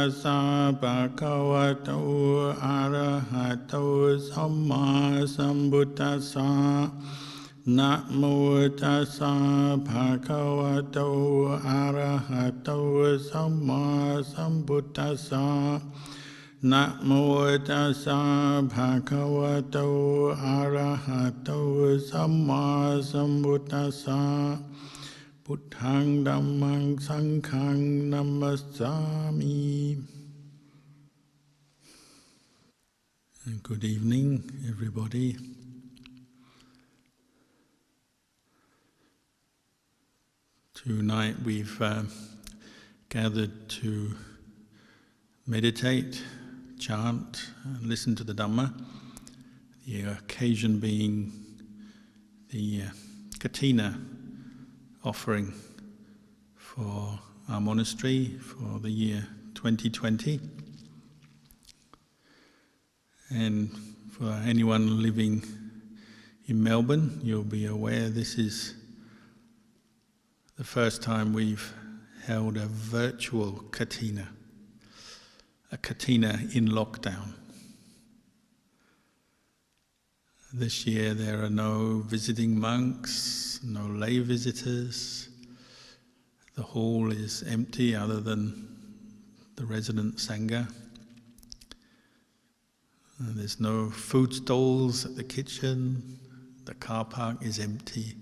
tassa bhagavato arahato samma sambuddhassa. Namo tassa bhagavato arahato samma sambuddhassa. Namo tassa bhagavato arahato samma sambuddhassa. Buddhaṃ Dhammaṃ Sanghaṃ Namasami. Good evening, everybody. Tonight we've gathered to meditate, chant, and listen to the Dhamma. The occasion being the Kathina offering for our monastery for the year 2020. And for anyone living in Melbourne, you'll be aware this is the first time we've held a virtual Kathina, a Kathina in lockdown. This year there are no visiting monks, no lay visitors. The hall is empty other than the resident Sangha. There's no food stalls at the kitchen. The car park is empty.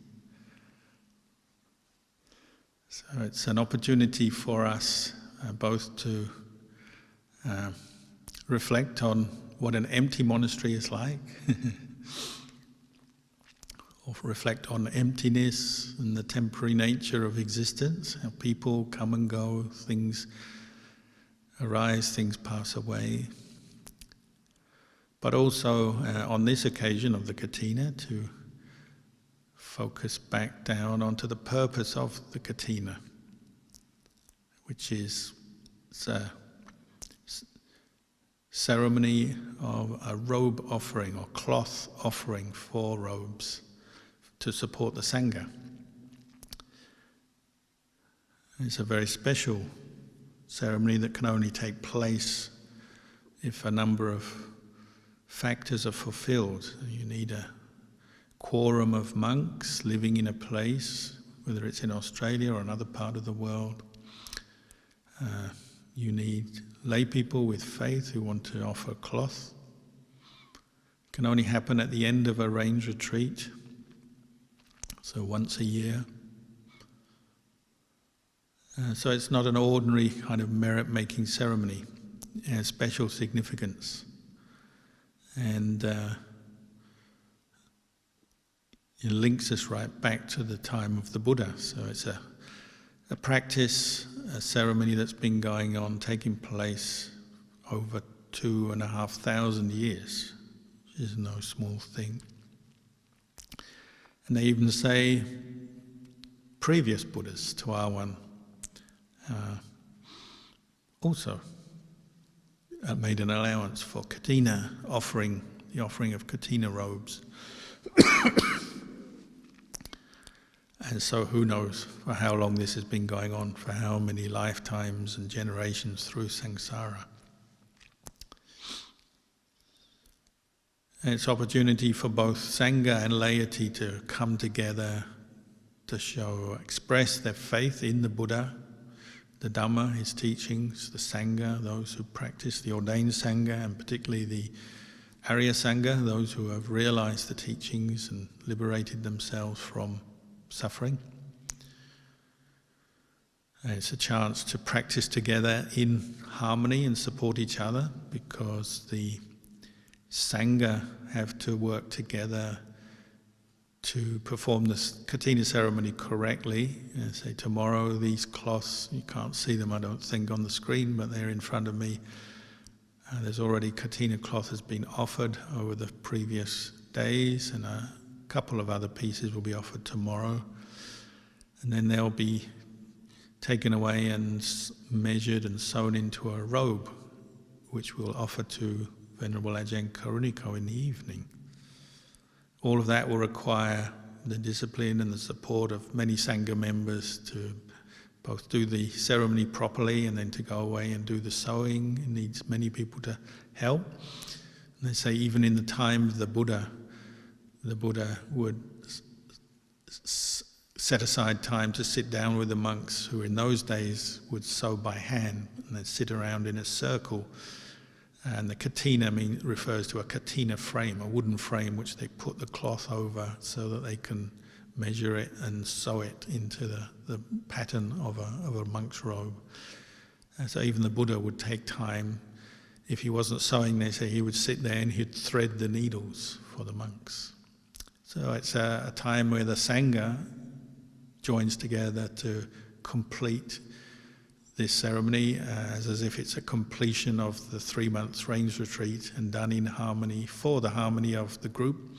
So it's an opportunity for us both to reflect on what an empty monastery is like, or reflect on emptiness and the temporary nature of existence, how people come and go, things arise, things pass away. But also on this occasion of the Kathina, to focus back down onto the purpose of the Kathina, which is a ceremony of a robe offering or cloth offering for robes to support the Sangha. It's a very special ceremony that can only take place if a number of factors are fulfilled. You need a quorum of monks living in a place, whether it's in Australia or another part of the world. You need lay people with faith who want to offer cloth. It can only happen at the end of a range retreat, so once a year. So it's not an ordinary kind of merit-making ceremony. It has special significance. And it links us right back to the time of the Buddha. So it's a practice, a ceremony that's been going on, taking place over 2,500 years, which is no small thing. And they even say previous Buddhas to our one also made an allowance for Kathina, the offering of Kathina robes. And so who knows for how long this has been going on, for how many lifetimes and generations through samsara. And it's opportunity for both Sangha and laity to come together to express their faith in the Buddha, the Dhamma, his teachings, the Sangha, those who practice the ordained Sangha, and particularly the Arya Sangha, those who have realized the teachings and liberated themselves from suffering. And it's a chance to practice together in harmony and support each other, because the Sangha have to work together to perform this Kathina ceremony correctly. Say tomorrow, these cloths, you can't see them I don't think on the screen, but they're in front of me. There's already Kathina cloth has been offered over the previous days, and a couple of other pieces will be offered tomorrow. And then they'll be taken away and measured and sewn into a robe, which we'll offer to Venerable Ajahn Kalyano in the evening. All of that will require the discipline and the support of many Sangha members to both do the ceremony properly and then to go away and do the sewing. It needs many people to help. And they say even in the time of the Buddha would set aside time to sit down with the monks who in those days would sew by hand, and they'd sit around in a circle. And the Kathina refers to a Kathina frame, a wooden frame which they put the cloth over so that they can measure it and sew it into the pattern of a monk's robe. And so even the Buddha would take time. If he wasn't sewing, they say he would sit there and he'd thread the needles for the monks. So it's a time where the Sangha joins together to complete this ceremony as if it's a completion of the 3 months rains retreat and done in harmony for the harmony of the group.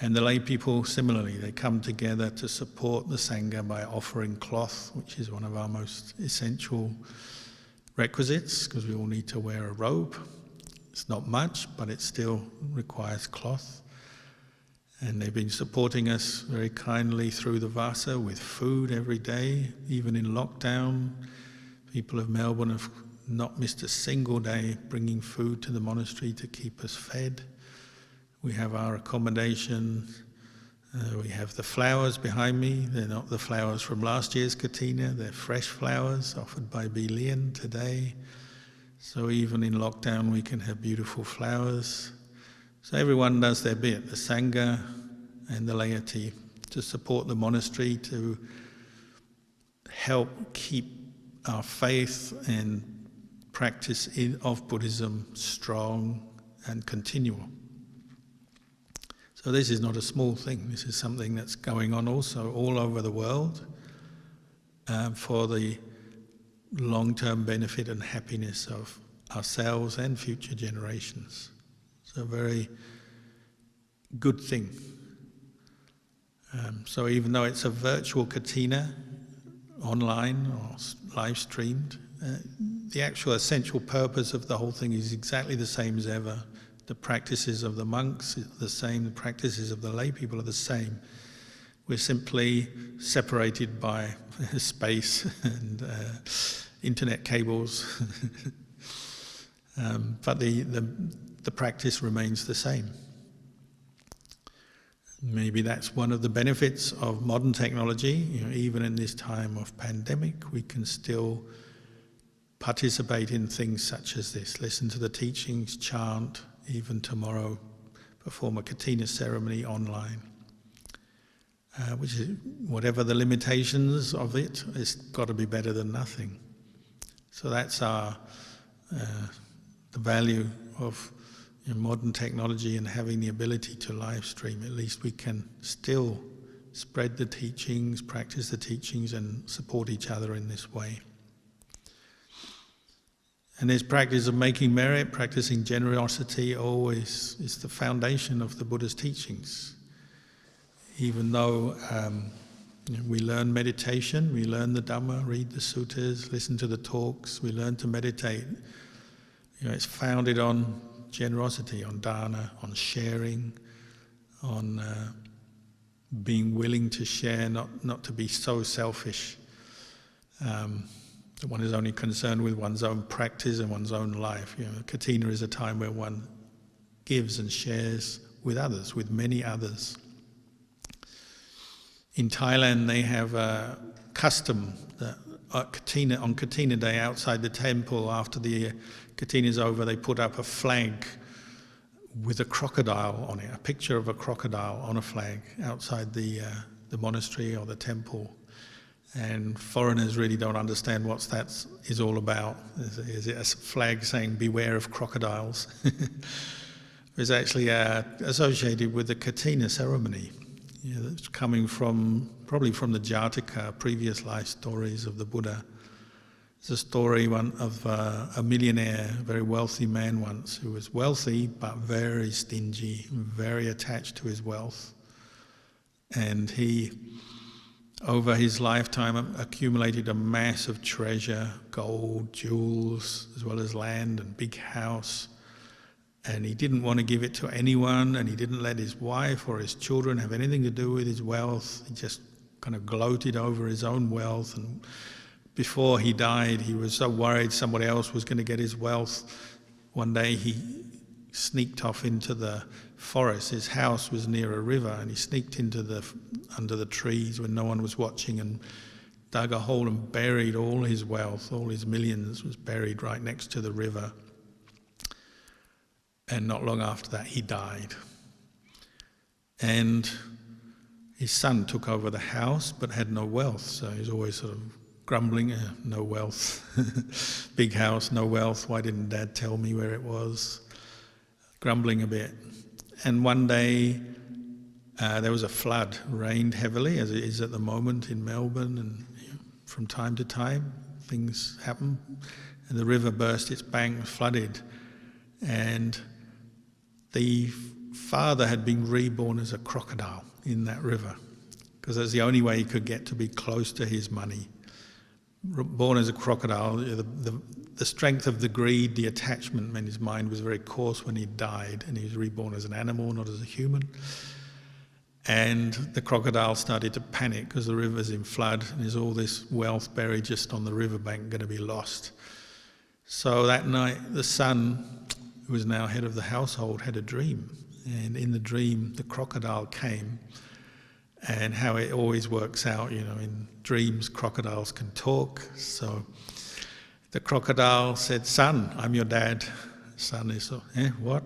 And the lay people similarly, they come together to support the Sangha by offering cloth, which is one of our most essential requisites, because we all need to wear a robe. It's not much, but it still requires cloth. And they've been supporting us very kindly through the Vasa with food every day, even in lockdown. People of Melbourne have not missed a single day bringing food to the monastery to keep us fed. We have our accommodation. We have the flowers behind me. They're not the flowers from last year's Kathina. They're fresh flowers offered by B. Lian today. So even in lockdown we can have beautiful flowers. So everyone does their bit, the Sangha and the laity, to support the monastery, to help keep our faith and practice of Buddhism strong and continual. So this is not a small thing. This is something that's going on also all over the world for the long-term benefit and happiness of ourselves and future generations. It's a very good thing. So even though it's a virtual Kathina, online or live streamed, the actual essential purpose of the whole thing is exactly the same as ever. The practices of the monks are the same, the practices of the lay people are the same. We're simply separated by space and internet cables, but the practice remains the same. Maybe that's one of the benefits of modern technology. Even in this time of pandemic, we can still participate in things such as this. Listen to the teachings, chant, even tomorrow perform a Kathina ceremony online. Which is, whatever the limitations of it, it's got to be better than nothing. So that's the value of modern technology and having the ability to live stream. At least we can still spread the teachings, practice the teachings, and support each other in this way. And this practice of making merit, practicing generosity, always is the foundation of the Buddha's teachings. Even though we learn meditation, we learn the Dhamma, read the suttas, listen to the talks, we learn to meditate. It's founded on generosity, on dana, on sharing, on being willing to share, not to be so selfish. That one is only concerned with one's own practice and one's own life. Kathina is a time where one gives and shares with others, with many others. In Thailand, they have a custom that on Kathina Day, outside the temple, after the Kathina is over, they put up a flag with a crocodile on it, a picture of a crocodile on a flag outside the monastery or the temple. And foreigners really don't understand what that is all about. Is it a flag saying, beware of crocodiles? It's actually associated with the Kathina ceremony. It's coming probably from the Jataka, previous life stories of the Buddha. It's a story of a millionaire, a very wealthy man once, who was wealthy but very stingy, very attached to his wealth. And he, over his lifetime, accumulated a mass of treasure, gold, jewels, as well as land and big house. And he didn't want to give it to anyone, and he didn't let his wife or his children have anything to do with his wealth. He just kind of gloated over his own wealth and before he died, he was so worried somebody else was going to get his wealth. One day he sneaked off into the forest. His house was near a river, and he sneaked under the trees when no one was watching and dug a hole and buried all his wealth, all his millions was buried right next to the river. And not long after that, he died. And his son took over the house but had no wealth, so he was always sort of grumbling, no wealth, big house, no wealth, why didn't Dad tell me where it was? Grumbling a bit. And one day there was a flood, rained heavily, as it is at the moment in Melbourne, and from time to time things happen, and the river burst its banks, flooded, and the father had been reborn as a crocodile in that river, because that's the only way he could get to be close to his money. Born as a crocodile, the strength of the greed, the attachment meant his mind was very coarse when he died, and he was reborn as an animal, not as a human. And the crocodile started to panic because the river's in flood and there's all this wealth buried just on the riverbank going to be lost. So that night the son, who was now head of the household, had a dream. And in the dream the crocodile came, and how it always works out, in dreams crocodiles can talk. So the crocodile said, "Son, I'm your dad." Son is, what?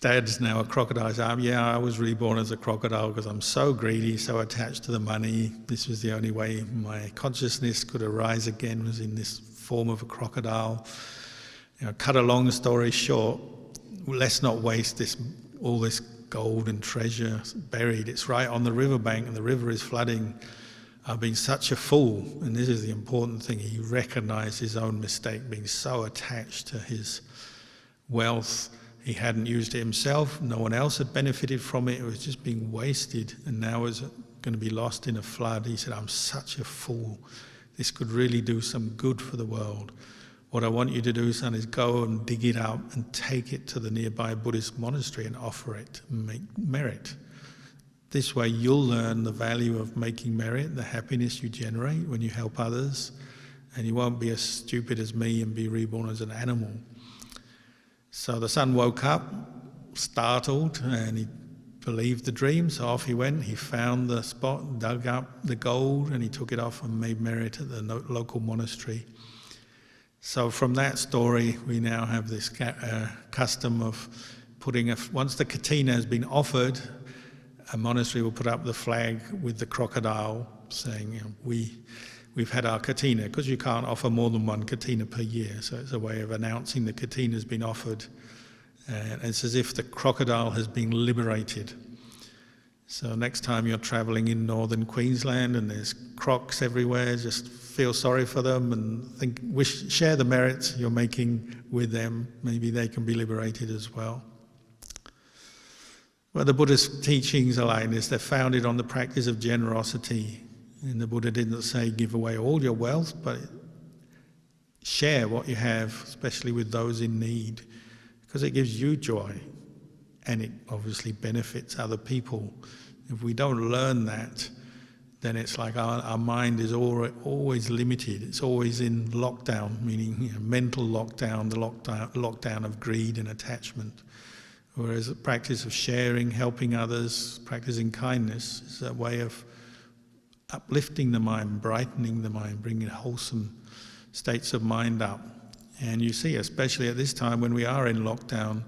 Dad's now a crocodile's arm. Yeah, I was reborn as a crocodile because I'm so greedy, so attached to the money. This was the only way my consciousness could arise again, was in this form of a crocodile. Cut a long story short, let's not waste all this gold and treasure buried. It's right on the riverbank and the river is flooding. I've been such a fool. And this is the important thing. He recognized his own mistake, being so attached to his wealth. He hadn't used it himself. No one else had benefited from it. It was just being wasted, and now was going to be lost in a flood. He said, "I'm such a fool. This could really do some good for the world. What I want you to do, son, is go and dig it up and take it to the nearby Buddhist monastery and offer it and make merit. This way you'll learn the value of making merit, the happiness you generate when you help others, and you won't be as stupid as me and be reborn as an animal." So the son woke up, startled, and he believed the dream, so off he went. He found the spot, dug up the gold, and he took it off and made merit at the local monastery. So from that story, we now have this custom of once the Kathina has been offered, a monastery will put up the flag with the crocodile saying, we've had our Kathina, because you can't offer more than one Kathina per year, so it's a way of announcing the Kathina has been offered. And it's as if the crocodile has been liberated. So next time you're travelling in northern Queensland and there's crocs everywhere, just feel sorry for them and share the merits you're making with them. Maybe they can be liberated as well. Well, the Buddhist teachings are like this. They're founded on the practice of generosity. And the Buddha didn't say give away all your wealth, but share what you have, especially with those in need, because it gives you joy and it obviously benefits other people. If we don't learn that, then it's like our mind is always limited. It's always in lockdown, meaning mental lockdown, the lockdown of greed and attachment. Whereas the practice of sharing, helping others, practicing kindness is a way of uplifting the mind, brightening the mind, bringing wholesome states of mind up. And you see, especially at this time when we are in lockdown,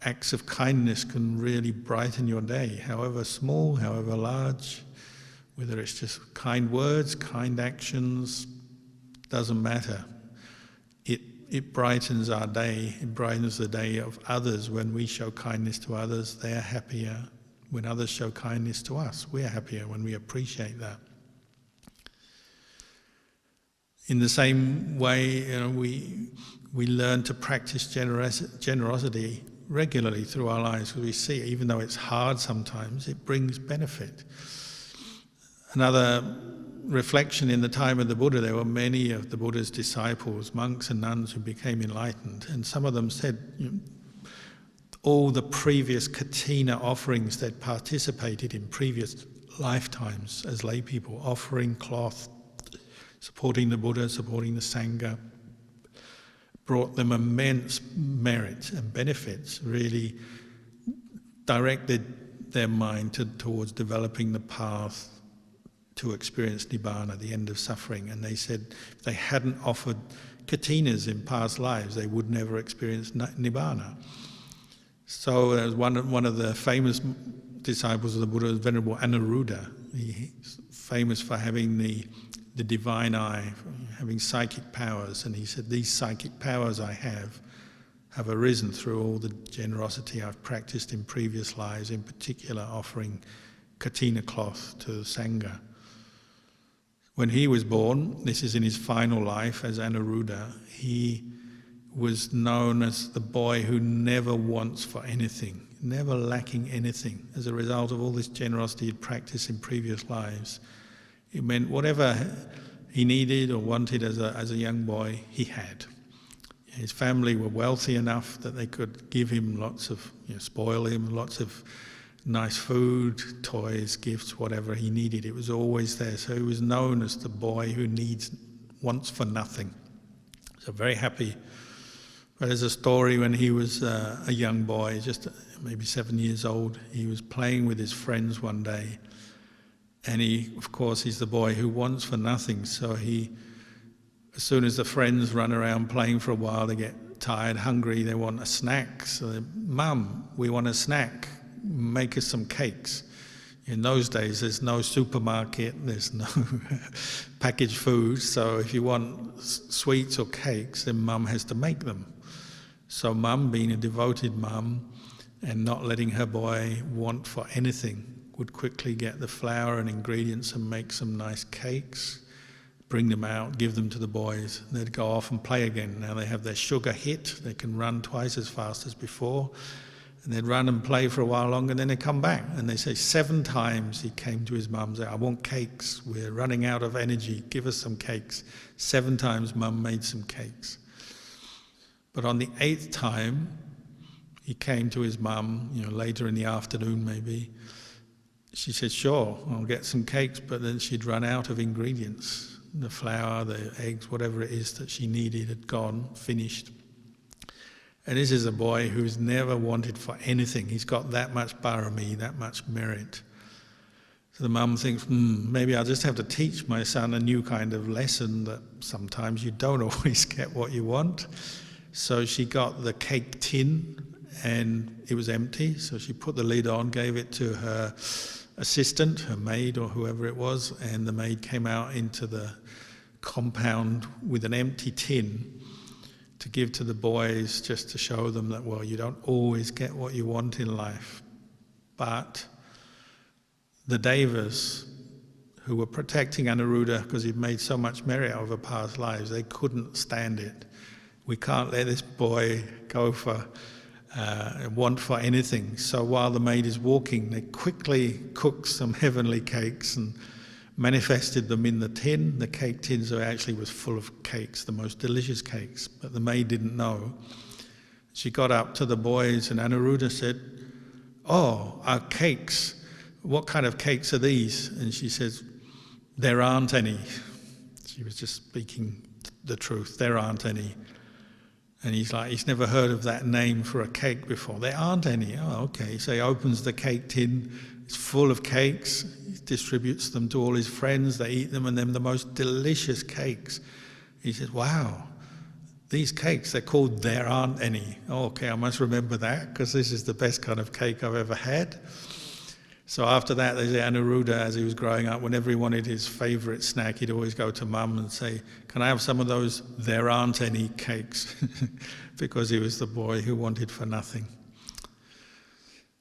acts of kindness can really brighten your day, however small, however large, whether it's just kind words, kind actions, doesn't matter. It brightens our day, it brightens the day of others. When we show kindness to others, they are happier. When others show kindness to us, we are happier when we appreciate that. In the same way, we learn to practice generosity regularly through our lives, because we see, even though it's hard sometimes, it brings benefit. Another reflection, in the time of the Buddha, there were many of the Buddha's disciples, monks and nuns, who became enlightened, and some of them said, all the previous Kathina offerings they'd participated in previous lifetimes as lay people, offering cloth, supporting the Buddha, supporting the Sangha, brought them immense merit and benefits, really directed their mind towards developing the path to experience Nibbana, the end of suffering. And they said if they hadn't offered Kathinas in past lives, they would never experience Nibbana. So there was one of the famous disciples of the Buddha, Venerable Anuruddha. He's famous for having the divine eye, having psychic powers. And he said, these psychic powers I have arisen through all the generosity I've practiced in previous lives, in particular offering Kathina cloth to the Sangha. When he was born, this is in his final life as Anuruddha, he was known as the boy who never wants for anything, never lacking anything. As a result of all this generosity he'd practiced in previous lives, it meant whatever he needed or wanted as a young boy, he had. His family were wealthy enough that they could give him lots of, spoil him, lots of nice food, toys, gifts, whatever he needed. It was always there. So he was known as the boy who wants for nothing. So very happy. But there's a story when he was a young boy, just maybe 7 years old. He was playing with his friends one day. And of course, he's the boy who wants for nothing. So as soon as the friends run around playing for a while, they get tired, hungry, they want a snack. So, Mum, we want a snack. Make us some cakes. In those days, there's no supermarket, there's no packaged food. So if you want sweets or cakes, then Mum has to make them. So Mum, being a devoted mum and not letting her boy want for anything, would quickly get the flour and ingredients and make some nice cakes, bring them out, give them to the boys. They'd go off and play again. Now they have their sugar hit, they can run twice as fast as before, and they'd run and play for a while longer, and then they come back. And they say 7 times he came to his mum and said, I want cakes, we're running out of energy, give us some cakes. 7 times Mum made some cakes. But on the 8th time, he came to his mum, later in the afternoon maybe. She said, sure, I'll get some cakes, but then she'd run out of ingredients. The flour, the eggs, whatever it is that she needed had gone, finished. And this is a boy who's never wanted for anything. He's got that much parami, that much merit. So the mum thinks, maybe I'll just have to teach my son a new kind of lesson that sometimes you don't always get what you want. So she got the cake tin, and it was empty, so she put the lid on, gave it to her assistant, her maid or whoever it was, and the maid came out into the compound with an empty tin to give to the boys, just to show them that, well, you don't always get what you want in life. But the Devas, who were protecting Anuruddha because he'd made so much merit over past lives, they couldn't stand it. We can't let this boy go for want for anything. So while the maid is walking, they quickly cooked some heavenly cakes and manifested them in the tin. The cake tin actually was full of cakes, the most delicious cakes, but the maid didn't know. She got up to the boys, and Anuruddha said, oh, our cakes, what kind of cakes are these? And she says, there aren't any. She was just speaking the truth, there aren't any. And he's never heard of that name for a cake before. There aren't any. Oh, okay. So he opens the cake tin. It's full of cakes. He distributes them to all his friends. They eat them, and they're the most delicious cakes. He says, wow, these cakes, they're called There Aren't Any. Oh, okay, I must remember that, because this is the best kind of cake I've ever had. So after that, they say Anuruddha, as he was growing up, whenever he wanted his favourite snack, he'd always go to Mum and say, can I have some of those There Aren't Any cakes? Because he was the boy who wanted for nothing.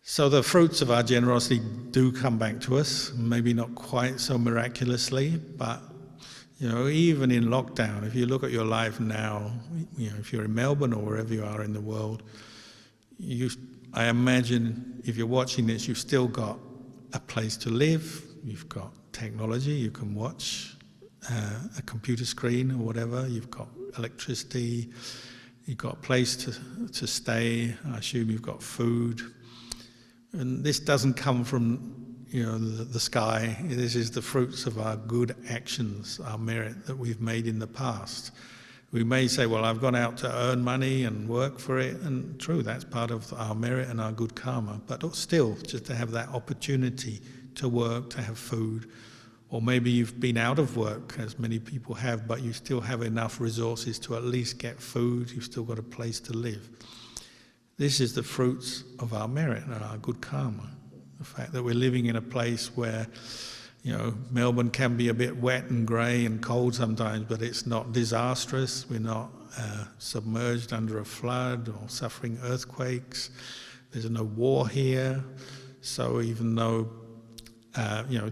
So the fruits of our generosity do come back to us, maybe not quite so miraculously, but even in lockdown, if you look at your life now, if you're in Melbourne or wherever you are in the world, I imagine if you're watching this, you've still got a place to live, you've got technology, you can watch a computer screen or whatever, you've got electricity, you've got a place to stay, I assume you've got food. And this doesn't come from the sky. This is the fruits of our good actions, our merit that we've made in the past. We may say, well, I've gone out to earn money and work for it, and true, that's part of our merit and our good karma, but still, just to have that opportunity to work, to have food, or maybe you've been out of work, as many people have, but you still have enough resources to at least get food, you've still got a place to live. This is the fruits of our merit and our good karma. The fact that we're living in a place where, Melbourne can be a bit wet and grey and cold sometimes, but it's not disastrous. We're not submerged under a flood or suffering earthquakes. There's no war here. So even though,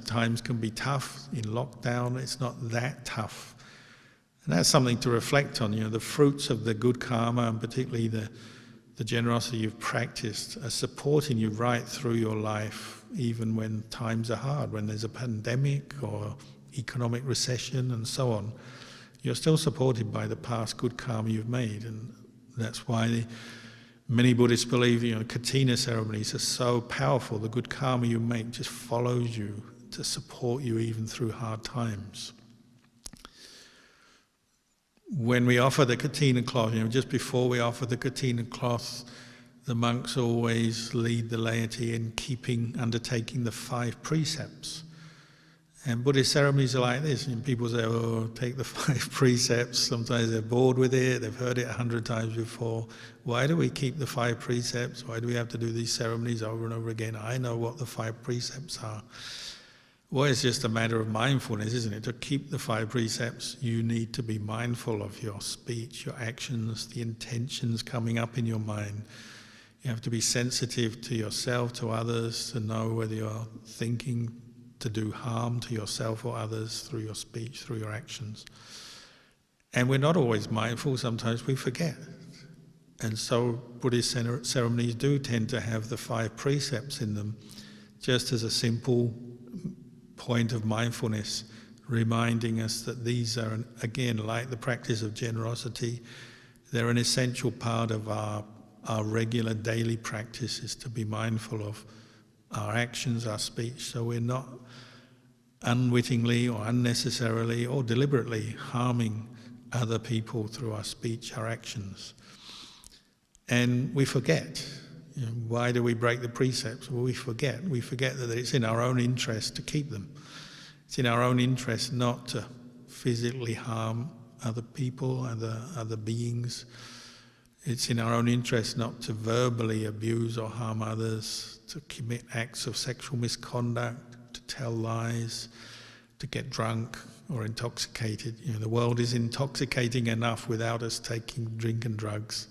times can be tough in lockdown, it's not that tough. And that's something to reflect on, the fruits of the good karma, and particularly the generosity you've practiced are supporting you right through your life, even when times are hard, when there's a pandemic or economic recession and so on. You're still supported by the past good karma you've made, and that's why many Buddhists believe, Kathina ceremonies are so powerful. The good karma you make just follows you to support you even through hard times. When we offer the Kathina cloth, just before we offer the Kathina cloth, the monks always lead the laity in undertaking the 5 precepts. And Buddhist ceremonies are like this. People say, take the 5 precepts. Sometimes they're bored with it. They've heard it 100 times before. Why do we keep the 5 precepts? Why do we have to do these ceremonies over and over again? I know what the 5 precepts are. Well, it's just a matter of mindfulness, isn't it? To keep the 5 precepts, you need to be mindful of your speech, your actions, the intentions coming up in your mind. You have to be sensitive to yourself, to others, to know whether you're thinking to do harm to yourself or others through your speech, through your actions. And we're not always mindful, sometimes we forget. And so Buddhist ceremonies do tend to have the 5 precepts in them, just as a simple point of mindfulness, reminding us that these are, again, like the practice of generosity, they're an essential part of our regular daily practice, is to be mindful of our actions, our speech, so we're not unwittingly or unnecessarily or deliberately harming other people through our speech, our actions. And we forget. Why do we break the precepts? Well, we forget. We forget that it's in our own interest to keep them. It's in our own interest not to physically harm other people, other beings. It's in our own interest not to verbally abuse or harm others, to commit acts of sexual misconduct, to tell lies, to get drunk or intoxicated. The world is intoxicating enough without us taking drink and drugs.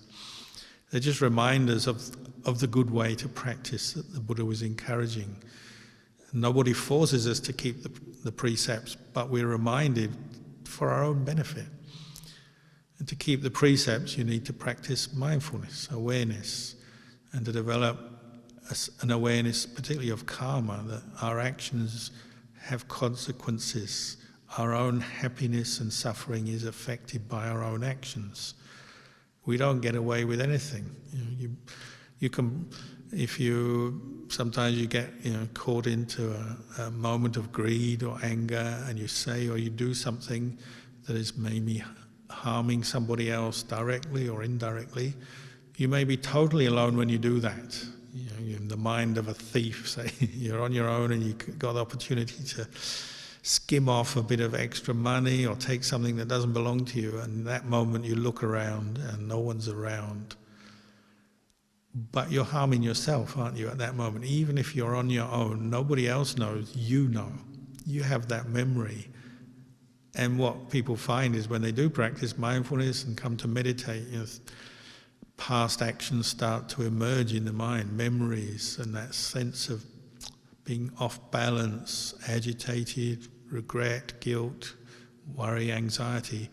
They're just reminders of the good way to practice that the Buddha was encouraging. Nobody forces us to keep the precepts, but we're reminded for our own benefit. And to keep the precepts, you need to practice mindfulness, awareness, and to develop an awareness, particularly of karma, that our actions have consequences. Our own happiness and suffering is affected by our own actions. We don't get away with anything. You can, sometimes you get caught into a moment of greed or anger, and you say or you do something that is maybe harming somebody else directly or indirectly. You may be totally alone when you do that. You're in the mind of a thief, say. You're on your own and you've got the opportunity to skim off a bit of extra money or take something that doesn't belong to you, and in that moment you look around and no one's around. But you're harming yourself, aren't you, at that moment? Even if you're on your own, nobody else knows, you know. You have that memory. And what people find is when they do practice mindfulness and come to meditate, past actions start to emerge in the mind, memories, and that sense of being off balance, agitated, regret, guilt, worry, anxiety.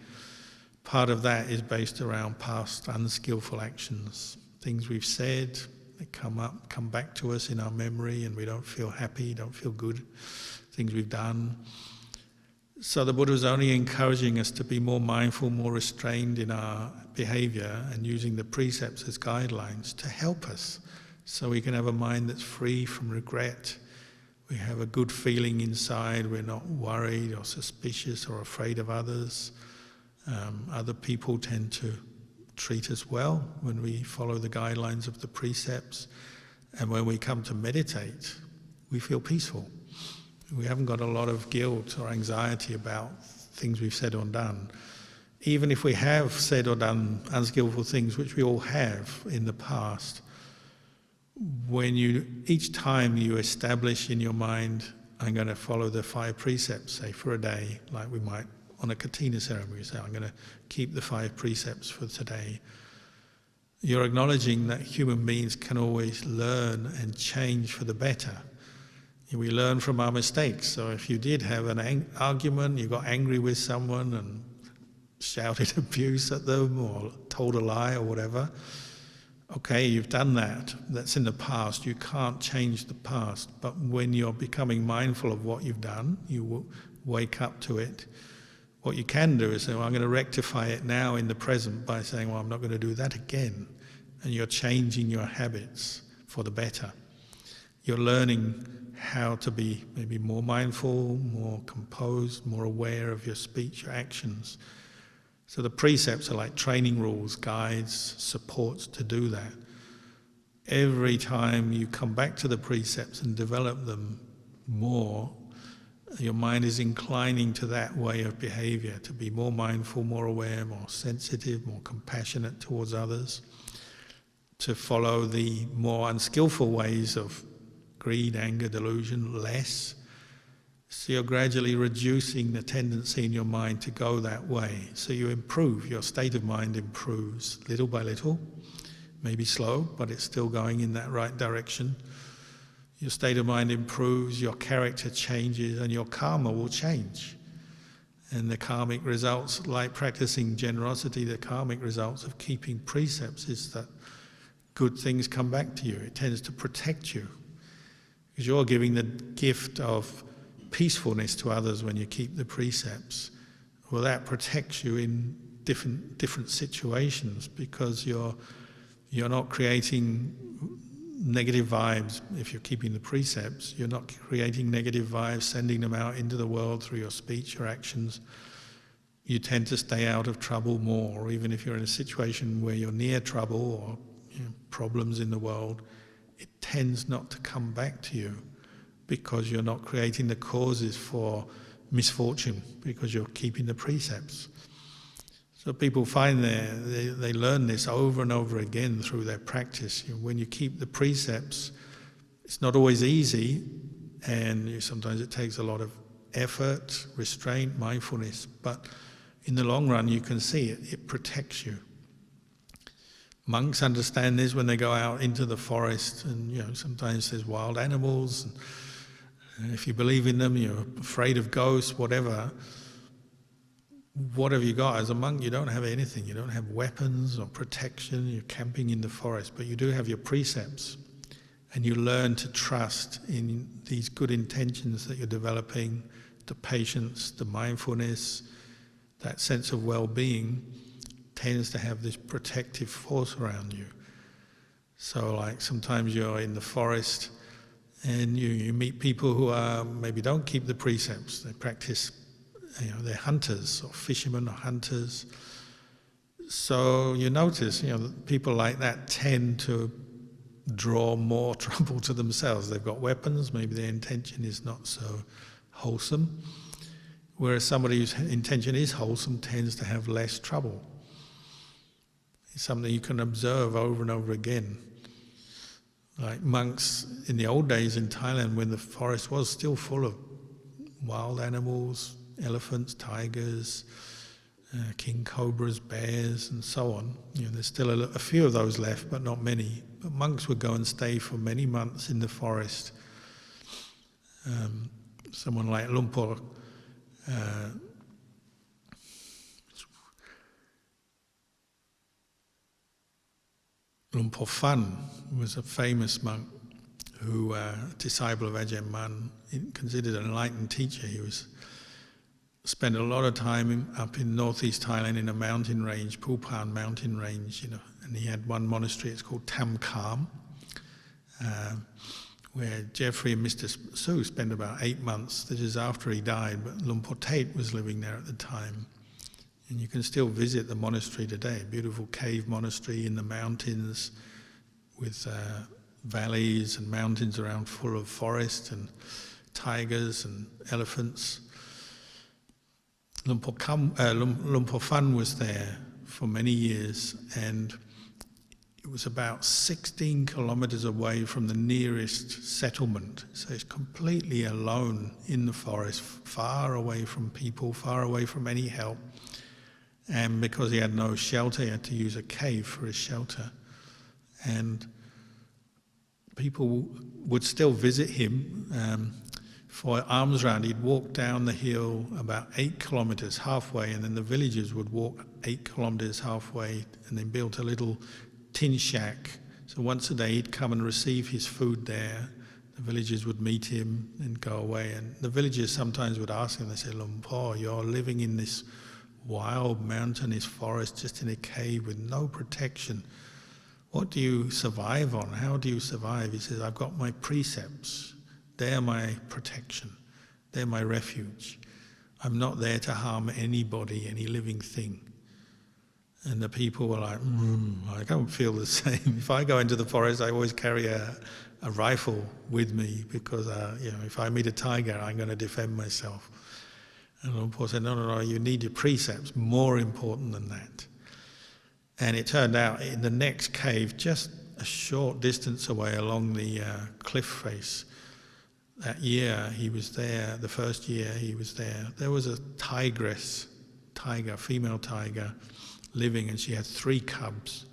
Part of that is based around past unskillful actions. Things we've said, they come back to us in our memory, and we don't feel happy, don't feel good. Things we've done. So the Buddha was only encouraging us to be more mindful, more restrained in our behaviour, and using the precepts as guidelines to help us, so we can have a mind that's free from regret. We have a good feeling inside. We're not worried or suspicious or afraid of others. Other people tend to treat us well when we follow the guidelines of the precepts. And when we come to meditate, we feel peaceful. We haven't got a lot of guilt or anxiety about things we've said or done. Even if we have said or done unskillful things, which we all have in the past, each time you establish in your mind, I'm going to follow the 5 precepts, say for a day, like we might on a Kathina ceremony, say I'm going to keep the 5 precepts for today. You're acknowledging that human beings can always learn and change for the better. We learn from our mistakes. So if you did have an argument, you got angry with someone and shouted abuse at them or told a lie or whatever, okay, you've done that. That's in the past. You can't change the past. But when you're becoming mindful of what you've done, you will wake up to it. What you can do is say, well, I'm going to rectify it now in the present by saying, well, I'm not going to do that again. And you're changing your habits for the better. You're learning how to be maybe more mindful, more composed, more aware of your speech, your actions. So the precepts are like training rules, guides, supports to do that. Every time you come back to the precepts and develop them more, your mind is inclining to that way of behavior, to be more mindful, more aware, more sensitive, more compassionate towards others, to follow the more unskillful ways of greed, anger, delusion, less. So you're gradually reducing the tendency in your mind to go that way. So you improve, your state of mind improves little by little, maybe slow, but it's still going in that right direction. Your state of mind improves, your character changes, and your karma will change. And the karmic results, like practicing generosity, the karmic results of keeping precepts is that good things come back to you. It tends to protect you. Because you're giving the gift of peacefulness to others when you keep the precepts. Well, that protects you in different situations, because you're not creating negative vibes. If you're keeping the precepts, you're not creating negative vibes, sending them out into the world through your speech or actions. You tend to stay out of trouble more, or even if you're in a situation where you're near trouble or problems in the world, it tends not to come back to you, because you're not creating the causes for misfortune, because you're keeping the precepts. So people find they learn this over and over again through their practice. When you keep the precepts, it's not always easy, and sometimes it takes a lot of effort, restraint, mindfulness, but in the long run you can see it protects you. Monks understand this when they go out into the forest, and sometimes there's wild animals, and if you believe in them, you're afraid of ghosts, whatever. What have you got? As a monk, you don't have anything. You don't have weapons or protection. You're camping in the forest, but you do have your precepts, and you learn to trust in these good intentions that you're developing, the patience, the mindfulness, that sense of well-being tends to have this protective force around you. So like sometimes you're in the forest and you meet people who maybe don't keep the precepts. They practice, they're hunters or fishermen or hunters. So you notice, people like that tend to draw more trouble to themselves. They've got weapons, maybe their intention is not so wholesome. Whereas somebody whose intention is wholesome tends to have less trouble. It's something you can observe over and over again. Like monks in the old days in Thailand, when the forest was still full of wild animals, elephants, tigers, king cobras, bears, and so on. There's still a few of those left, but not many. But monks would go and stay for many months in the forest. Someone like Lumpur, Lumpur Phan was a famous monk who, disciple of Ajahn, considered an enlightened teacher. He spent a lot of time up in northeast Thailand in a mountain range, Phupan mountain range, and he had one monastery, it's called Tam Kham, where Geoffrey and Mr. Su spent about 8 months. This is after he died, but Lumpur Tate was living there at the time. And you can still visit the monastery today, beautiful cave monastery in the mountains with valleys and mountains around full of forest and tigers and elephants. Lumpur Fun was there for many years, and it was about 16 kilometers away from the nearest settlement. So it's completely alone in the forest, far away from people, far away from any help. And because he had no shelter, he had to use a cave for his shelter. And people would still visit him for alms round. He'd walk down the hill about 8 kilometers, halfway, and then the villagers would walk 8 kilometers halfway, and they built a little tin shack. So once a day he'd come and receive his food there. The villagers would meet him and go away. And the villagers sometimes would ask him, they said, "Lumpur, you're living in this wild mountainous forest, just in a cave with no protection. What do you survive on? How do you survive?" He says, "I've got my precepts. They're my protection. They're my refuge. I'm not there to harm anybody, any living thing." And the people were like, I don't feel the same. If I go into the forest, I always carry a rifle with me because, if I meet a tiger, I'm going to defend myself. And Lumpur said, no, you need your precepts, more important than that. And it turned out in the next cave, just a short distance away along the cliff face, that year he was there, the first year he was there was a female tiger, living, and she had 3 cubs.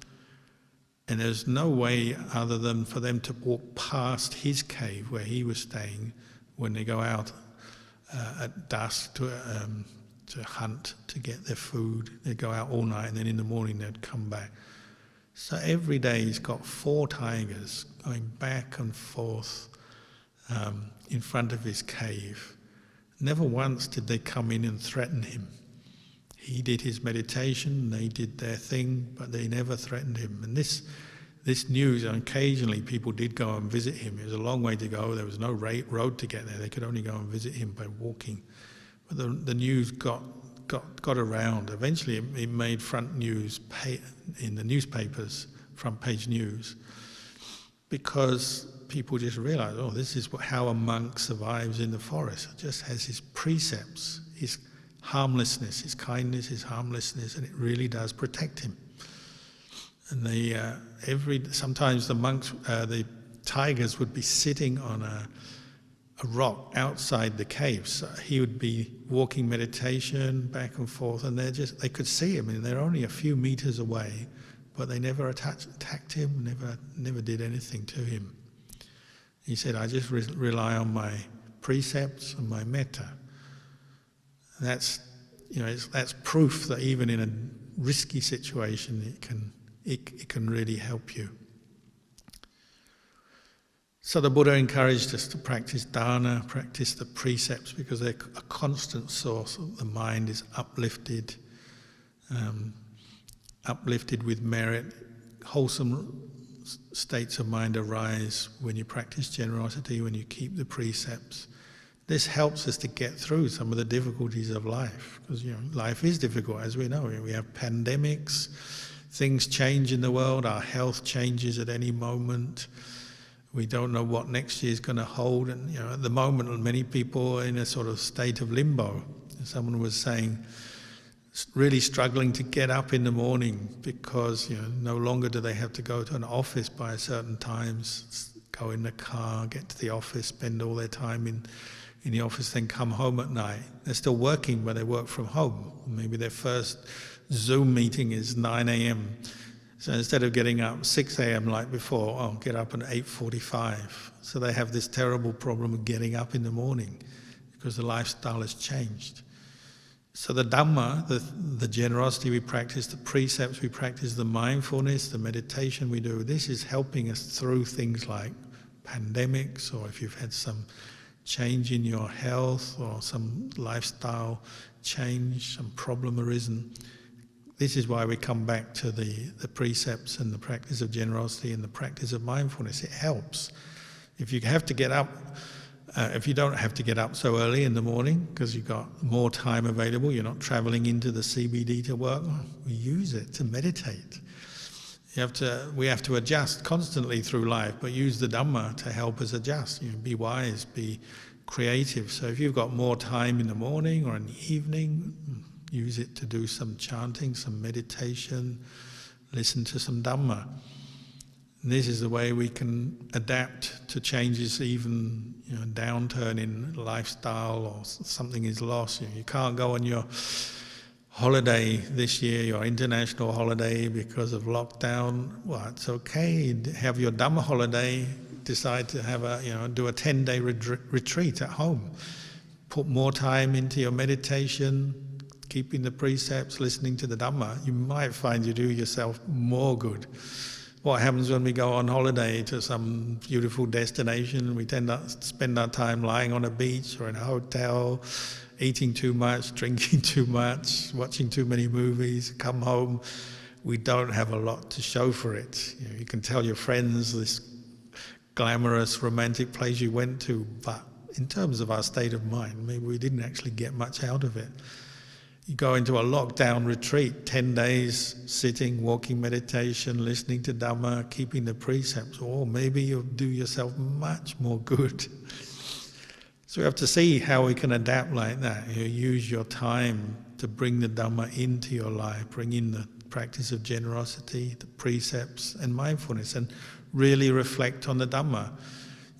And there's no way other than for them to walk past his cave where he was staying when they go out at dusk to hunt to get their food. They'd go out all night, and then in the morning they'd come back. So every day he's got 4 tigers going back and forth in front of his cave. Never once did they come in and threaten him. He did his meditation, they did their thing, but they never threatened him. And this news, and occasionally people did go and visit him. It was a long way to go. There was no road to get there. They could only go and visit him by walking. But the news got around. Eventually it made front news in the newspapers, front page news, because people just realized, this is how a monk survives in the forest. It just has his precepts, his harmlessness, his kindness, his harmlessness, and it really does protect him. And sometimes the monks, the tigers would be sitting on a rock outside the cave. So he would be walking meditation back and forth, and they could see him, and they're only a few meters away, but they never attacked him, never did anything to him. He said, "I just rely on my precepts and my metta." And that's proof that even in a risky situation, it can really help you. So the Buddha encouraged us to practice dana, practice the precepts, because they're a constant source. The mind is uplifted with merit. Wholesome states of mind arise when you practice generosity, when you keep the precepts. This helps us to get through some of the difficulties of life, because life is difficult, as we know. We have pandemics, things change in the world, our health changes at any moment. We don't know what next year is going to hold, and at the moment many people are in a sort of state of limbo. Someone was saying, really struggling to get up in the morning because no longer do they have to go to an office by a certain time, go in the car, get to the office, spend all their time in the office, then come home at night. They're still working, but they work from home. Maybe their first Zoom meeting is 9 a.m. So instead of getting up 6 a.m. like before, get up at 8:45. So they have this terrible problem of getting up in the morning because the lifestyle has changed. So the Dhamma, the generosity we practice, the precepts we practice, the mindfulness, the meditation we do, this is helping us through things like pandemics, or if you've had some change in your health or some lifestyle change, some problem arisen. This is why we come back to the precepts and the practice of generosity and the practice of mindfulness. It helps, If you have to get up, if you don't have to get up so early in the morning because you've got more time available, you're not travelling into the CBD to work, we use it to meditate. We have to adjust constantly through life, but use the Dhamma to help us adjust. Be wise, be creative. So if you've got more time in the morning or in the evening, use it to do some chanting, some meditation, listen to some Dhamma. And this is the way we can adapt to changes, even downturn in lifestyle or something is lost. You can't go on your holiday this year, your international holiday, because of lockdown. Well, it's okay. Have your Dhamma holiday. Decide to have do a 10-day retreat at home. Put more time into your meditation, keeping the precepts, listening to the Dhamma. You might find you do yourself more good. What happens when we go on holiday to some beautiful destination? We tend to spend our time lying on a beach or in a hotel, eating too much, drinking too much, watching too many movies, come home, we don't have a lot to show for it. You can tell your friends this glamorous romantic place you went to, but in terms of our state of mind, maybe we didn't actually get much out of it. You go into a lockdown retreat, 10 days sitting, walking meditation, listening to Dhamma, keeping the precepts, or maybe you'll do yourself much more good. So we have to see how we can adapt like that. Use your time to bring the Dhamma into your life, bring in the practice of generosity, the precepts and mindfulness, and really reflect on the Dhamma.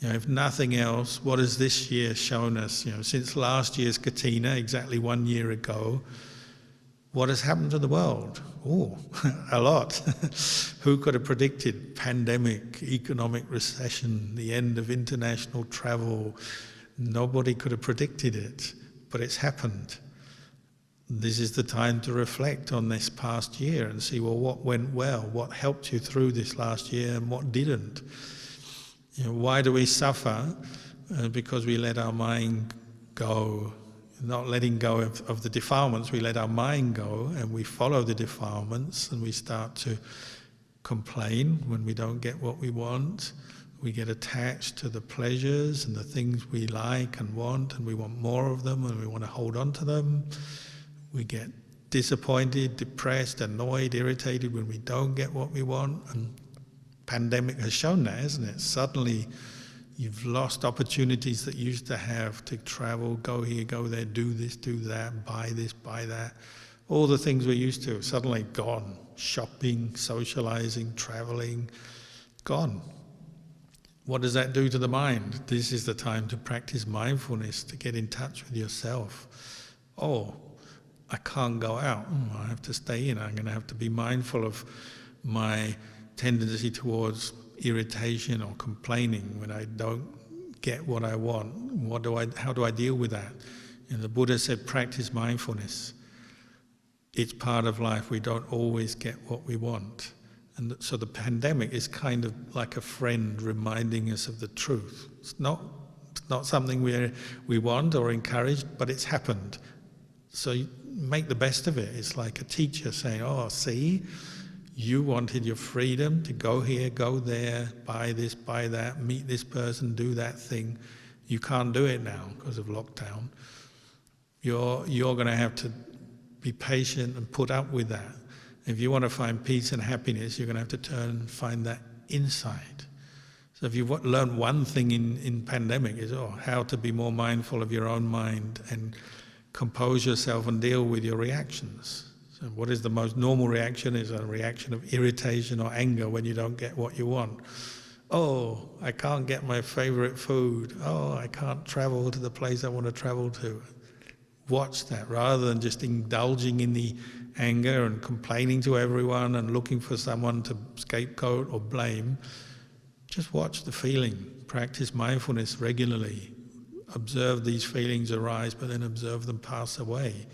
If nothing else, what has this year shown us? Since last year's Kathina, exactly 1 year ago, what has happened to the world? Oh, a lot. Who could have predicted pandemic, economic recession, the end of international travel? Nobody could have predicted it, but it's happened. This is the time to reflect on this past year and see, well, what went well? What helped you through this last year and what didn't? Why do we suffer? Because we let our mind go. Not letting go of the defilements, we let our mind go and we follow the defilements and we start to complain when we don't get what we want. We get attached to the pleasures and the things we like and we want more of them and we want to hold on to them. We get disappointed, depressed, annoyed, irritated when we don't get what we want. And pandemic has shown that, hasn't it? Suddenly you've lost opportunities that you used to have to travel, go here, go there, do this, do that, buy this, buy that. All the things we're used to, suddenly gone. Shopping, socializing, traveling, gone. What does that do to the mind? This is the time to practice mindfulness, to get in touch with yourself. Oh, I can't go out. I have to stay in. I'm going to have to be mindful of my tendency towards irritation or complaining when I don't get what I want. How do I deal with that? The Buddha said, practice mindfulness. It's part of life. We don't always get what we want. And so the pandemic is kind of like a friend reminding us of the truth. It's not something we want or encourage, but it's happened. So you make the best of it. It's like a teacher saying, oh, see, you wanted your freedom to go here, go there, buy this, buy that, meet this person, do that thing. You can't do it now because of lockdown. You're going to have to be patient and put up with that. If you want to find peace and happiness, you're going to have to turn and find that inside. So if you've learned one thing in pandemic is how to be more mindful of your own mind and compose yourself and deal with your reactions. So what is the most normal reaction? Is a reaction of irritation or anger when you don't get what you want. Oh, I can't get my favorite food. Oh, I can't travel to the place I want to travel to. Watch that rather than just indulging in the anger and complaining to everyone and looking for someone to scapegoat or blame. Just watch the feeling. Practice mindfulness regularly. Observe these feelings arise, but then observe them pass away,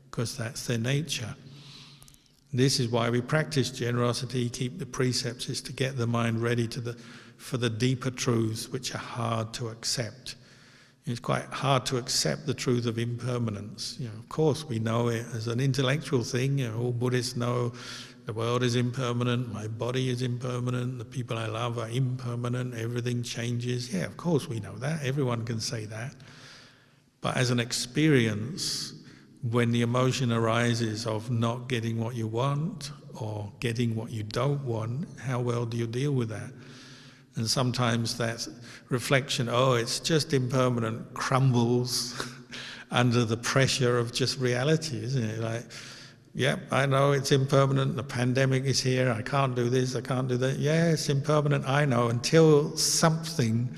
because that's their nature. This is why we practice generosity, keep the precepts, is to get the mind ready for the deeper truths which are hard to accept. It's quite hard to accept the truth of impermanence. Of course, we know it as an intellectual thing. All Buddhists know the world is impermanent, my body is impermanent, the people I love are impermanent, everything changes. Yeah, of course we know that, everyone can say that. But as an experience, when the emotion arises of not getting what you want or getting what you don't want, how well do you deal with that? And sometimes that reflection, oh, it's just impermanent, crumbles under the pressure of just reality, isn't it? Like, yep, I know it's impermanent, the pandemic is here, I can't do this, I can't do that. Yeah, it's impermanent, I know, until something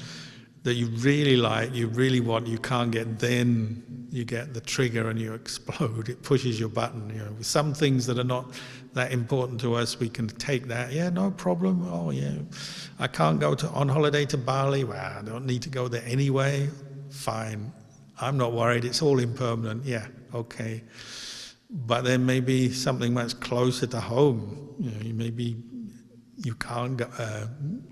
that you really like, you really want, you can't get, then you get the trigger and you explode. It pushes your button. You know, some things that are not that important to us, we can take that. Yeah, no problem. Oh yeah, I can't go on holiday to Bali. Well, I don't need to go there anyway. Fine, I'm not worried. It's all impermanent. Yeah, okay. But then maybe something much closer to home. You know, maybe you can't go,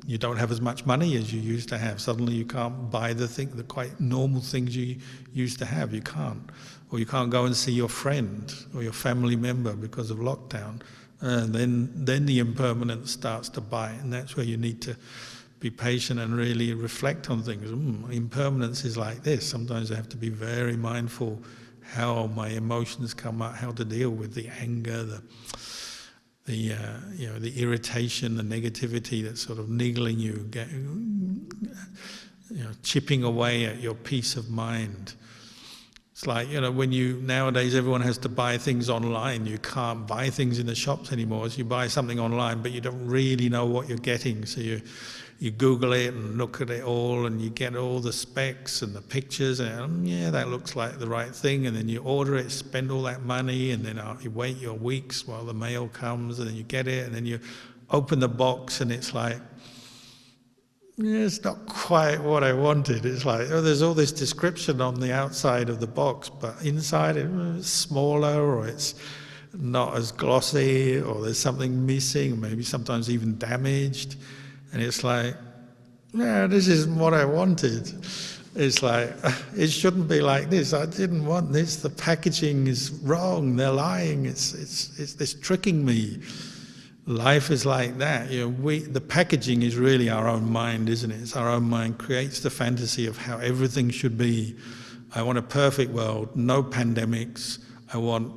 you don't have as much money as you used to have. Suddenly you can't buy the quite normal things you used to have. You can't. Or you can't go and see your friend or your family member because of lockdown. And then the impermanence starts to bite, and that's where you need to be patient and really reflect on things. Impermanence is like this. Sometimes I have to be very mindful how my emotions come up, how to deal with the anger, the irritation, the negativity that's sort of niggling you, chipping away at your peace of mind. It's like, nowadays everyone has to buy things online. You can't buy things in the shops anymore. So you buy something online, but you don't really know what you're getting. So you Google it and look at it all, and you get all the specs and the pictures, and yeah, that looks like the right thing. And then you order it, spend all that money, and then you wait your weeks while the mail comes, and then you get it, and then you open the box, and it's like, yeah, it's not quite what I wanted. It's like, oh, there's all this description on the outside of the box, but inside it's smaller, or it's not as glossy, or there's something missing, maybe sometimes even damaged. And it's like, yeah, this isn't what I wanted. It's like, it shouldn't be like this. I didn't want this. The packaging is wrong. They're lying. It's tricking me. Life is like that. The packaging is really our own mind, isn't it? It's our own mind creates the fantasy of how everything should be. I want a perfect world, no pandemics. I want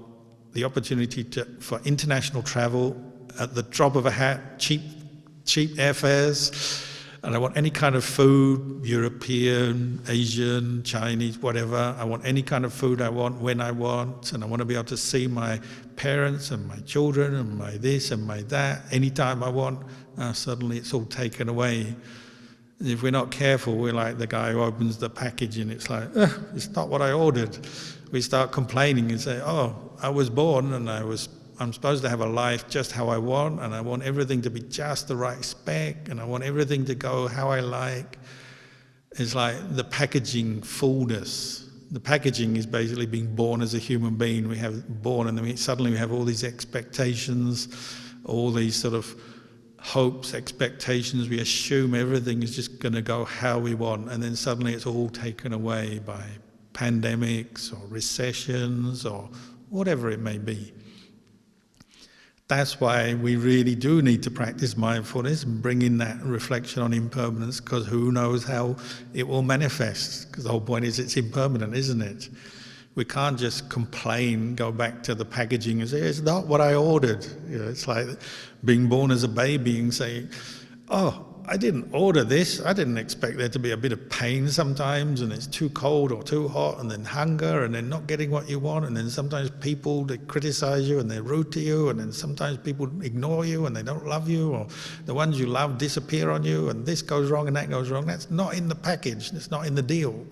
the opportunity for international travel at the drop of a hat, cheap airfares, and I want any kind of food, European, Asian, Chinese, whatever. I want any kind of food I want, when I want, and I want to be able to see my parents and my children and my this and my that anytime I want. Suddenly it's all taken away. And if we're not careful, we're like the guy who opens the package and it's like, it's not what I ordered. We start complaining and say, oh, I was born and I'm supposed to have a life just how I want, and I want everything to be just the right spec, and I want everything to go how I like. It's like the packaging fooled us. The packaging is basically being born as a human being. We have born, and then suddenly we have all these expectations, all these sort of hopes, expectations. We assume everything is just going to go how we want, and then suddenly it's all taken away by pandemics or recessions or whatever it may be. That's why we really do need to practice mindfulness and bring in that reflection on impermanence, because who knows how it will manifest, because the whole point is it's impermanent, isn't it? We can't just complain, go back to the packaging and say, it's not what I ordered. It's like being born as a baby and saying, oh, I didn't order this. I didn't expect there to be a bit of pain sometimes, and it's too cold or too hot, and then hunger, and then not getting what you want, and then sometimes people, they criticize you and they're rude to you, and then sometimes people ignore you and they don't love you, or the ones you love disappear on you, and this goes wrong and that goes wrong. That's not in the package. It's not in the deal.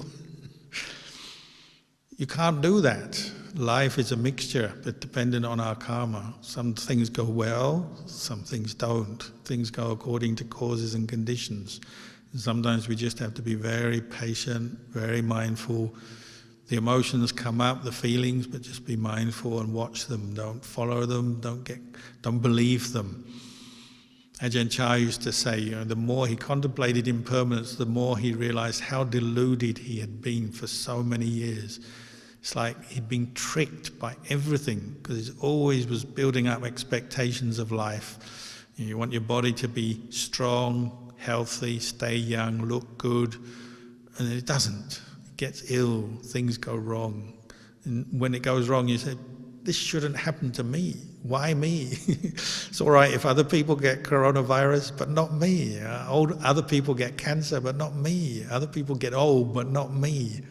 You can't do that. Life is a mixture, but dependent on our karma. Some things go well, some things don't. Things go according to causes and conditions. And sometimes we just have to be very patient, very mindful. The emotions come up, the feelings, but just be mindful and watch them. Don't follow them, don't believe them. Ajahn Chah used to say, the more he contemplated impermanence, the more he realized how deluded he had been for so many years. It's like he'd been tricked by everything, because he always was building up expectations of life. You want your body to be strong, healthy, stay young, look good, and it doesn't. It gets ill, things go wrong. And when it goes wrong, you say, this shouldn't happen to me. Why me? It's all right if other people get coronavirus, but not me. Other people get cancer, but not me. Other people get old, but not me.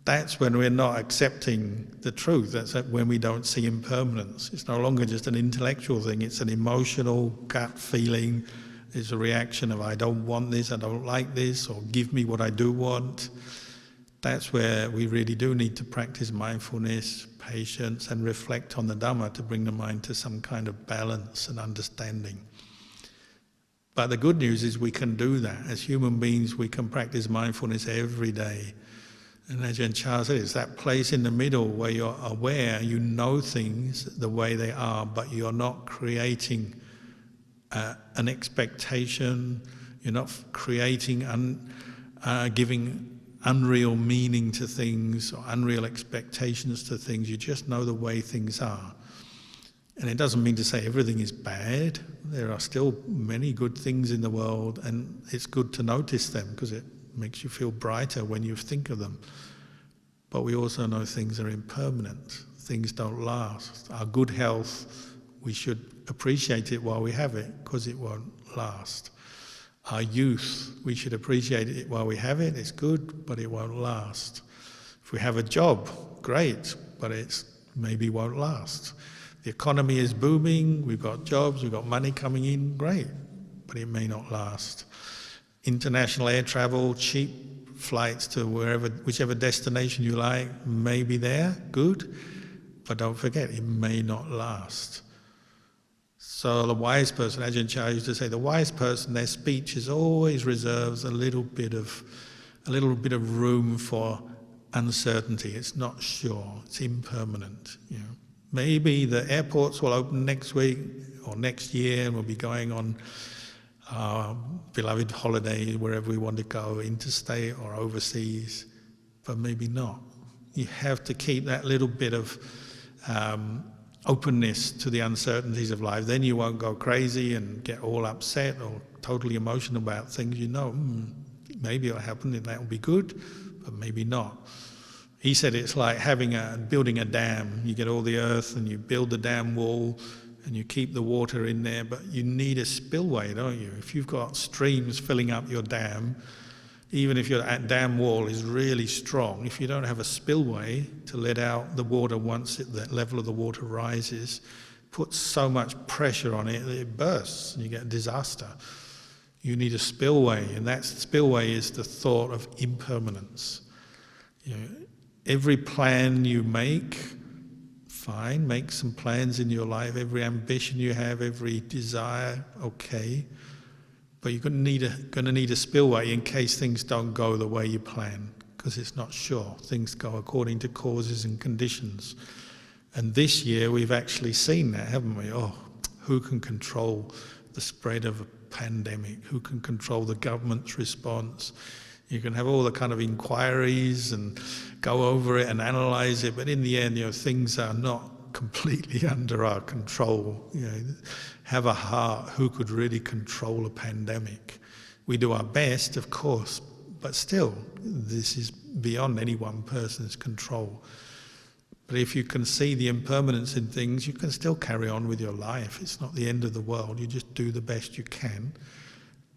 That's when we're not accepting the truth. That's when we don't see impermanence. It's no longer just an intellectual thing. It's an emotional gut feeling. It's a reaction of, I don't want this, I don't like this, or give me what I do want. That's where we really do need to practice mindfulness, patience, and reflect on the Dhamma to bring the mind to some kind of balance and understanding. But the good news is we can do that. As human beings, we can practice mindfulness every day. And Ajahn Chah said, it's that place in the middle where you're aware, you know things the way they are, but you're not creating an expectation, you're not creating, giving unreal meaning to things or unreal expectations to things. You just know the way things are. And it doesn't mean to say everything is bad. There are still many good things in the world, and it's good to notice them because it makes you feel brighter when you think of them. But we also know things are impermanent. Things don't last. Our good health, we should appreciate it while we have it, because it won't last. Our youth, we should appreciate it while we have it. It's good, but it won't last. If we have a job, great, but it maybe won't last. The economy is booming, we've got jobs, we've got money coming in, great, but it may not last. International air travel, cheap flights to whichever destination you like, may be there, good, but don't forget, it may not last. So the wise person, Ajahn Chah used to say, the wise person, their speech is always reserves a little bit of room for uncertainty. It's not sure, it's impermanent. You know. Maybe the airports will open next week or next year, and we'll be going on our beloved holiday wherever we want to go, interstate or overseas, but maybe not. You have to keep that little bit of openness to the uncertainties of life. Then you won't go crazy and get all upset or totally emotional about things. You know, maybe it'll happen and that will be good, but maybe not. He said it's like building a dam. You get all the earth and you build the dam wall and you keep the water in there, but you need a spillway, don't you? If you've got streams filling up your dam, even if your dam wall is really strong, if you don't have a spillway to let out the water once the level of the water rises, puts so much pressure on it that it bursts and you get a disaster. You need a spillway, and that spillway is the thought of impermanence. You know, every plan you make, fine, make some plans in your life, every ambition you have, every desire, okay. But you're going to need a spillway in case things don't go the way you plan, because it's not sure. Things go according to causes and conditions. And this year we've actually seen that, haven't we? Oh, who can control the spread of a pandemic? Who can control the government's response? You can have all the kind of inquiries and go over it and analyse it, but in the end, things are not completely under our control. Have a heart, who could really control a pandemic? We do our best, of course, but still, this is beyond any one person's control. But if you can see the impermanence in things, you can still carry on with your life. It's not the end of the world. You just do the best you can.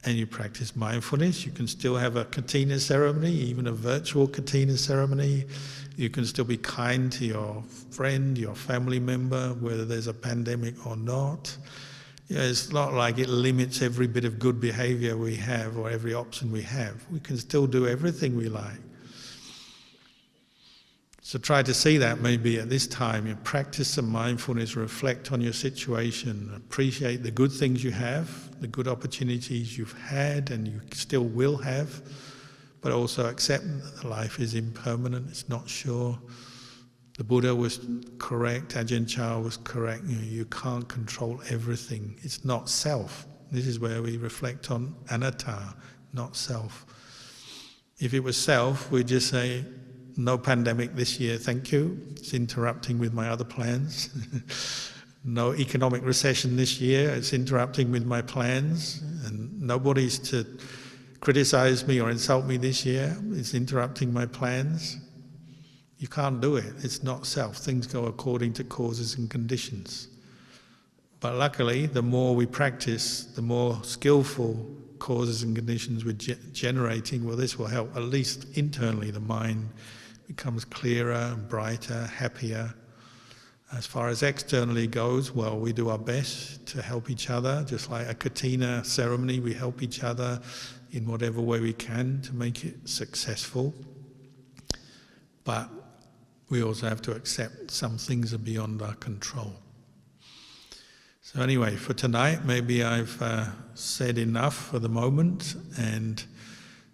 And you practice mindfulness. You can still have a Kathina ceremony, even a virtual Kathina ceremony. You can still be kind to your friend, your family member, whether there's a pandemic or not. It's not like it limits every bit of good behaviour we have or every option we have. We can still do everything we like. So try to see that maybe at this time. You practice some mindfulness, reflect on your situation, appreciate the good things you have, the good opportunities you've had and you still will have, but also accept that life is impermanent, it's not sure. The Buddha was correct, Ajahn Chah was correct. You can't control everything. It's not self. This is where we reflect on anatta, not self. If it was self, we'd just say, no pandemic this year, thank you. It's interrupting with my other plans. No economic recession this year, it's interrupting with my plans. And nobody's to criticize me or insult me this year, it's interrupting my plans. You can't do it, it's not self. Things go according to causes and conditions. But luckily, the more we practice, the more skillful causes and conditions we're generating, well, this will help, at least internally, the mind becomes clearer, brighter, happier. As far as externally goes, well, we do our best to help each other. Just like a Kathina ceremony, we help each other in whatever way we can to make it successful. But we also have to accept some things are beyond our control. So anyway, for tonight, maybe I've said enough for the moment, and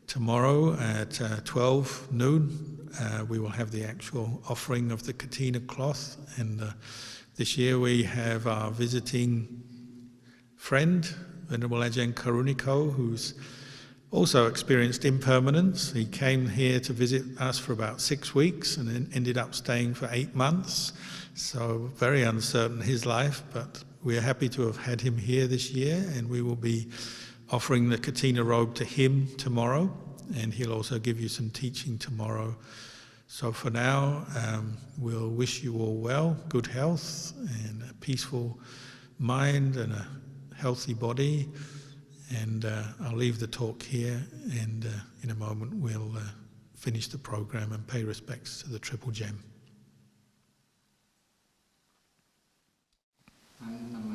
tomorrow at 12 noon, we will have the actual offering of the Kathina cloth, and this year we have our visiting friend, Venerable Ajahn Kalyano, who's also experienced impermanence. He came here to visit us for about 6 weeks and then ended up staying for 8 months, so very uncertain his life, but we're happy to have had him here this year, and we will be offering the Kathina robe to him tomorrow, and he'll also give you some teaching tomorrow. So for now, we'll wish you all well, good health, and a peaceful mind, and a healthy body. And I'll leave the talk here, and in a moment we'll finish the program and pay respects to the Triple Gem. Nam